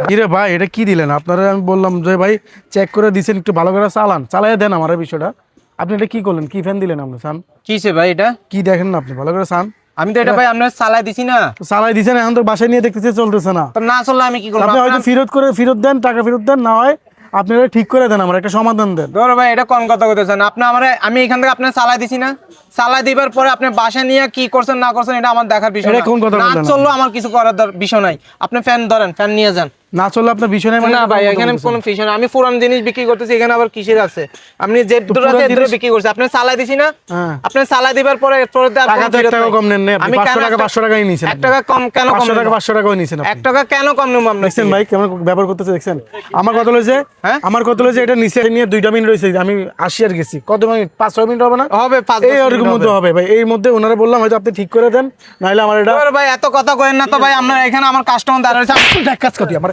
কিরে ভাই এটা কি দিলেন আপনারা? আমি বললাম যে ভাই চেক করে দিছেন, একটু ভালো করে চালাইয়া দেন আমার বিষয়টা। আপনি এটা কি করলেন? কি ফ্যান দিলেন আপনি? সান কিসে ভাই এটা? কি দেখেন না আপনি? ভালো করে সান। আমি তো এটা ভাই আপনার চালাই দিছি না। চালাই দিছেন, এখন তো বাসায় নিয়ে দেখতেছে চলতেছে না। তো না চললে আমি কি করব? আপনি হয়তো ফেরত দেন, টাকা ফেরত দেন, না হয় আপনি এটা ঠিক করে দেন, আমার একটা সমাধান দেন। ধরো ভাই এটা কোন কথা কইতেছেন আপনি? আমি এখান থেকে আপনার চালাই দিছি না। চালাই দিবার পরে আপনি বাসা নিয়ে কি করছেন না করছেন এটা আমার দেখার বিষয় না। এটা কোন কথা না বললেন? চললো আমার কিছু করার বিষয় নাই। আপনি ফ্যান ধরেন, ফ্যান নিয়ে যান। না চললে আপনার বিষয় নাই মানে? না ভাই এখানে কোনো বিষয় না। আমি পুরান জিনিস বিক্রি করতেছি, এখানে আবার কিসের আছে? আপনি যে দুটো আছে দুটো বিক্রি করছেন, আপনি চালাই দিছি না। আপনি চালাই দিবার পরে টাকা তো 1 টাকা কম নেন না আপনি। 500 টাকা 500 টাকাই নিছেন। 1 টাকা কম কেন? 500 টাকা 500 টাকাই নিছেন আপনি। 1 টাকা কেন কম নেব আপনি? দেখছেন ভাই কেমন ব্যবহার করতেছে? দেখছেন আমার কথা হলো যে আমার কথা হলো যে এটা নিচে নিয়ে 2টা মিনিট রয়েছে, আমি আসি আর গেছি। কত মিনিট? 5-6 মিনিট হবে না? হবে 5 এই ওরকম মধ্যে হবে ভাই। এর মধ্যে ওনারা বললাম হয়তো আপনি ঠিক করে দেন, নাইলে আমার এটা ভাই এত কথা কইেন না তো ভাই। আপনার এখানে আমার কাস্টমার দাঁড়ায় আছে। এক কাজ করি আমার